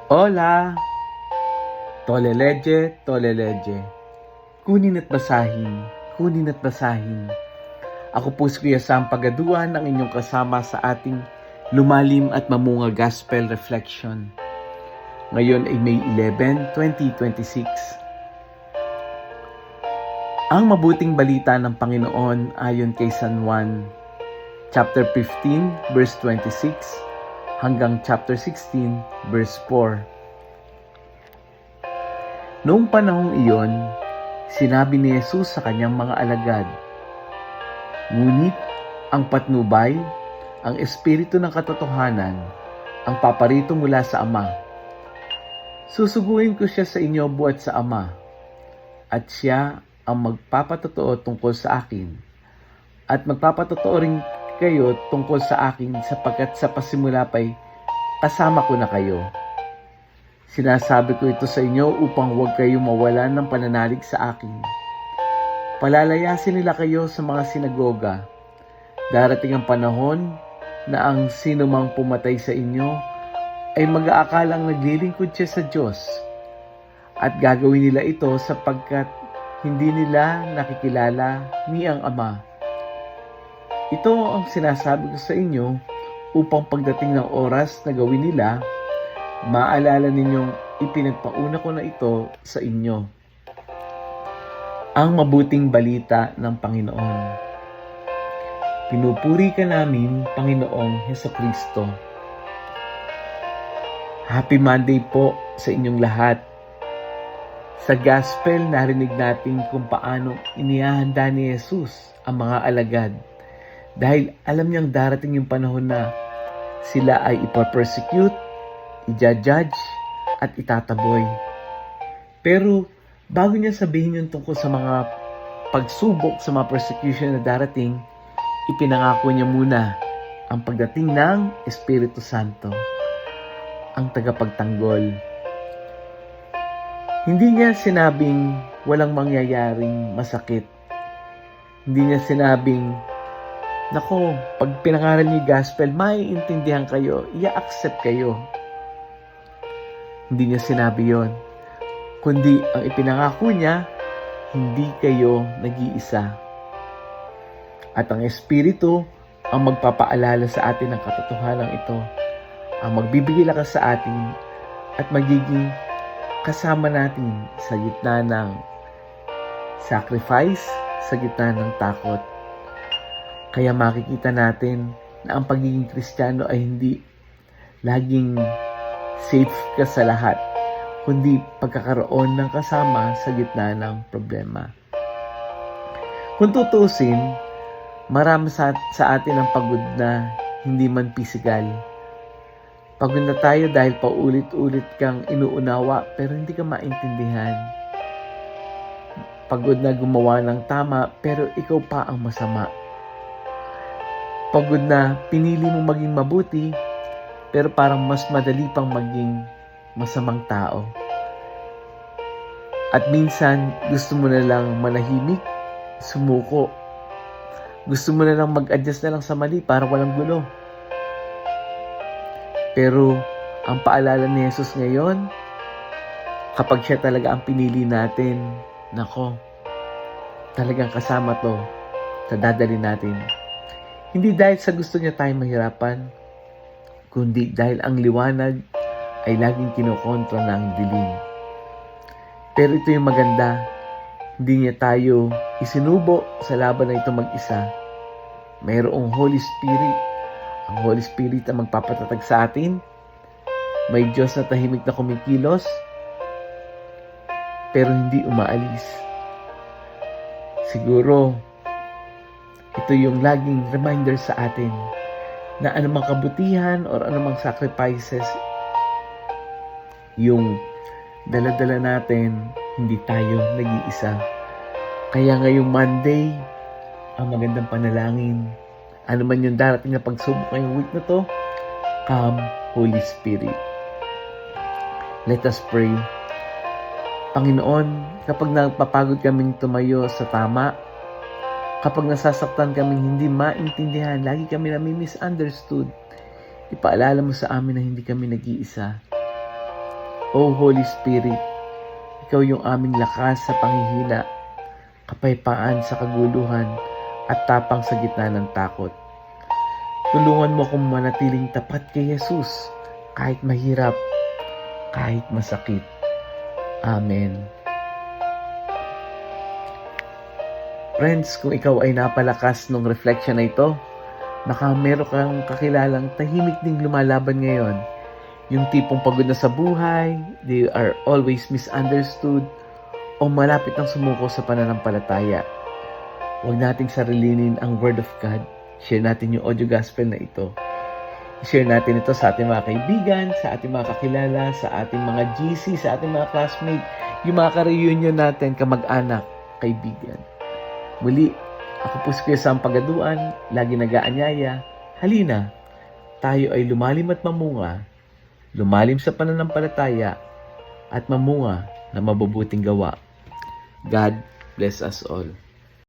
Hola! Toleleje, toleleje. Kunin at basahin, kunin at basahin. Ako po si Kuya Sam Pagaduan, ang inyong kasama sa ating lumalim at mamunga Gospel Reflection. Ngayon ay May 11, 2026. Ang mabuting balita ng Panginoon ayon kay San Juan, chapter 15, verse 26, hanggang chapter 16, verse 4. Noong panahong iyon, sinabi ni Jesus sa kanyang mga alagad, "Ngunit ang patnubay, ang Espiritu ng katotohanan, ang paparito mula sa Ama. Susuguin ko siya sa inyo buhat sa Ama, at siya ang magpapatotoo tungkol sa akin, at magpapatotoo rin kayo tungkol sa akin sapagkat sa pasimula pa'y kasama ko na kayo. Sinasabi ko ito sa inyo upang huwag kayong mawalan ng pananalig sa akin. Palalayasin nila kayo sa mga sinagoga. Darating ang panahon na ang sinumang pumatay sa inyo ay mag-aakalang naglilingkod siya sa Diyos. At gagawin nila ito sapagkat hindi nila nakikilala ni ang Ama. Ito ang sinasabi ko sa inyo upang pagdating ng oras na gawin nila, maalala ninyong ipinagpauna ko na ito sa inyo." Ang mabuting balita ng Panginoon. Pinupuri ka namin, Panginoong Hesukristo. Happy Monday po sa inyong lahat. Sa Gospel, narinig natin kung paano inihahanda ni Jesus ang mga alagad dahil alam niyang darating yung panahon na sila ay ipapersecute, i-judge at itataboy. Pero bago niya sabihin yung tungkol sa mga pagsubok, sa mga persecution na darating, ipinangako niya muna ang pagdating ng Espiritu Santo, ang tagapagtanggol. Hindi niya sinabing walang mangyayaring masakit. Hindi niya sinabing, "Nako, pag pinangaral niyo yung gospel, maiintindihan kayo, i-accept kayo." Hindi niya sinabi yon. Kundi ang ipinangako niya, hindi kayo nag-iisa. At ang Espiritu ang magpapaalala sa atin ng katotohanan ito, ang magbibigay lakas sa atin at magiging kasama natin sa gitna ng sacrifice, sa gitna ng takot. Kaya makikita natin na ang pagiging Kristiyano ay hindi laging safe ka sa lahat, kundi pagkakaroon ng kasama sa gitna ng problema. Kung tutusin, marami sa atin ang pagod na hindi man pisikal. Pagod na tayo dahil paulit-ulit kang inuunawa pero hindi ka maintindihan. Pagod na gumawa ng tama pero ikaw pa ang masama. Pagod na pinili mong maging mabuti pero parang mas madali pang maging masamang tao. At minsan, gusto mo na lang manahimik, sumuko. Gusto mo na lang mag-adjust na lang sa mali para walang gulo. Pero, ang paalala ni Jesus ngayon, kapag siya talaga ang pinili natin, nako, talagang kasama to sa dadalhin natin. Hindi dahil sa gusto niya tayong mahirapan, kundi dahil ang liwanag ay laging kinokontra ng dilim. Pero ito yung maganda, hindi niya tayo isinubo sa laban na ito mag-isa. Mayroong Holy Spirit. Ang Holy Spirit ang magpapatatag sa atin. May Diyos na tahimik na kumikilos, pero hindi umaalis. Siguro, ito yung laging reminder sa atin na anumang kabutihan or anumang sacrifices yung dala-dala natin, hindi tayo nag-iisa. Kaya ngayong Monday, ang magandang panalangin, ano man yung darating na pagsubok ngayong week na to, come Holy Spirit. Let us pray. Panginoon, kapag napapagod kaming tumayo sa tama, kapag nasasaktan kaming hindi maintindihan, lagi kami nami-misunderstood, Ipaalala mo sa amin na hindi kami nag-iisa. O Holy Spirit, ikaw yung aming lakas sa panghihina, kapayapaan sa kaguluhan, at tapang sa gitna ng takot. Tulungan mo akong manatiling tapat kay Jesus, kahit mahirap, kahit masakit. Amen. Friends, kung ikaw ay napalakas ng reflection na ito, baka meron kang kakilalang tahimik ding lumalaban ngayon. Yung tipong pagod na sa buhay, they are always misunderstood, o malapit ng sumuko sa pananampalataya. Huwag nating sarilinin ang Word of God. Share natin yung audio gospel na ito. Share natin ito sa ating mga kaibigan, sa ating mga kakilala, sa ating mga GC, sa ating mga classmates, yung mga ka-reunion natin, kamag-anak, kaibigan. Muli, ako po si Kuya Sam Pagaduan, lagi nag-aanyaya. Halina, tayo ay lumalim at mamunga, lumalim sa pananampalataya, at mamunga na mabubuting gawa. God bless us all.